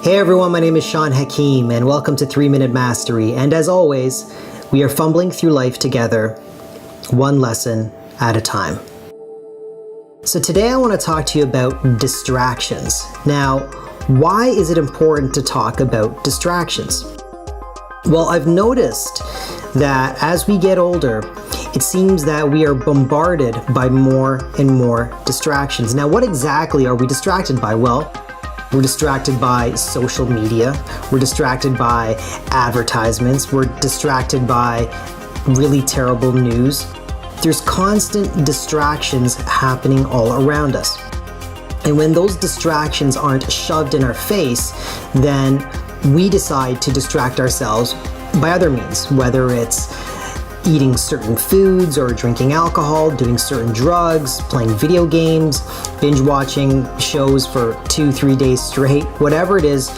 Hey everyone, my name is Hakim and welcome to 3-Minute Mastery. And as always, we are fumbling through life together, one lesson at a time. So today I want to talk to you about distractions. Now, why is it important to talk about distractions? Well, I've noticed that as we get older, it seems that we are bombarded by more and more distractions. Now, what exactly are we distracted by? Well, we're distracted by social media, we're distracted by advertisements, we're distracted by really terrible news. There's constant distractions happening all around us. And when those distractions aren't shoved in our face, then we decide to distract ourselves by other means, whether it's eating certain foods or drinking alcohol, doing certain drugs, playing video games, binge watching shows for 2-3 days straight, whatever it is,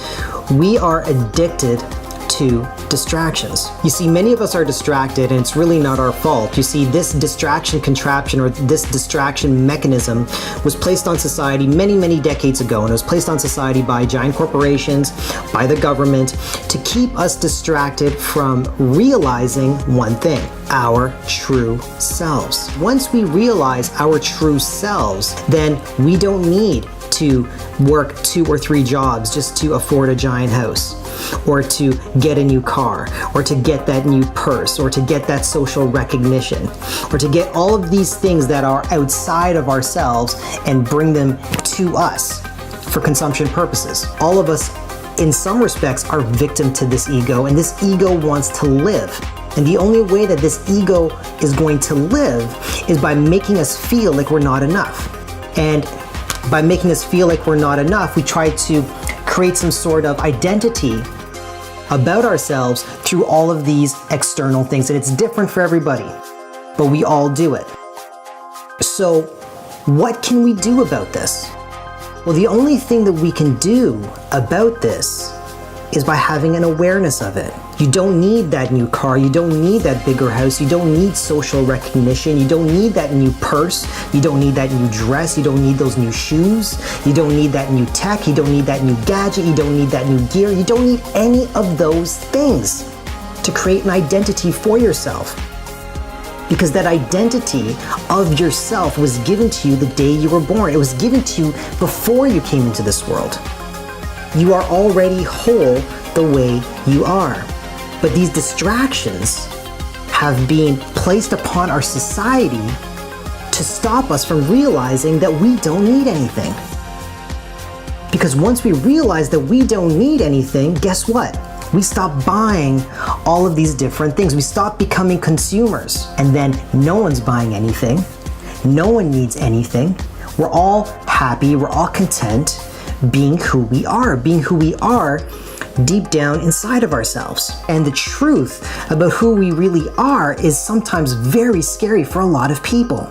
we are addicted to distractions. You see, many of us are distracted and it's really not our fault. You see, this distraction contraption or this distraction mechanism was placed on society many decades ago, and it was placed on society by giant corporations, by the government, to keep us distracted from realizing one thing: our true selves. Once we realize our true selves, then we don't need to work 2 or 3 jobs just to afford a giant house, or to get a new car, or to get that new purse, or to get that social recognition, or to get all of these things that are outside of ourselves and bring them to us for consumption purposes. All of us, in some respects, are victim to this ego, and this ego wants to live. And the only way that this ego is going to live is by making us feel like we're not enough. And by making us feel like we're not enough, we try to create some sort of identity about ourselves through all of these external things. And it's different for everybody, but we all do it. So what can we do about this? Well, the only thing that we can do about this is by having an awareness of it. You don't need that new car, you don't need that bigger house, you don't need social recognition, you don't need that new purse, you don't need that new dress, you don't need those new shoes, you don't need that new tech, you don't need that new gadget, you don't need that new gear, you don't need any of those things to create an identity for yourself. Because that identity of yourself was given to you the day you were born. It was given to you before you came into this world. You are already whole the way you are. But these distractions have been placed upon our society to stop us from realizing that we don't need anything. Because once we realize that we don't need anything, guess what? We stop buying all of these different things. We stop becoming consumers. And then no one's buying anything. No one needs anything. We're all happy. We're all content being who we are deep down inside of ourselves. And the truth about who we really are is sometimes very scary for a lot of people.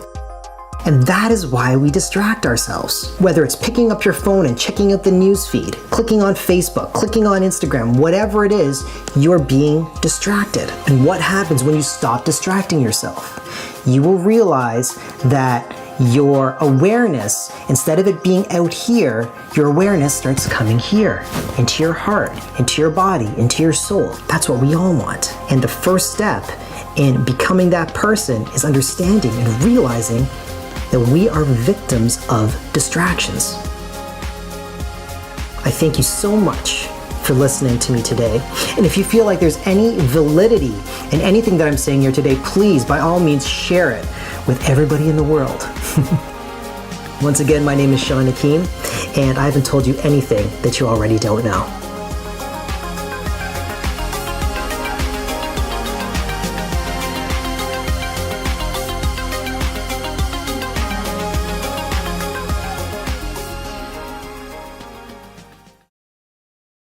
And that is why we distract ourselves. Whether it's picking up your phone and checking out the news feed, clicking on Facebook, clicking on Instagram, whatever it is, you're being distracted. And what happens when you stop distracting yourself? You will realize that your awareness, instead of it being out here, your awareness starts coming here, into your heart, into your body, into your soul. That's what we all want. And the first step in becoming that person is understanding and realizing that we are victims of distractions. I thank you so much for listening to me today. And if you feel like there's any validity in anything that I'm saying here today, please, by all means, share it with everybody in the world. Once again, my name is Hakim, and I haven't told you anything that you already don't know.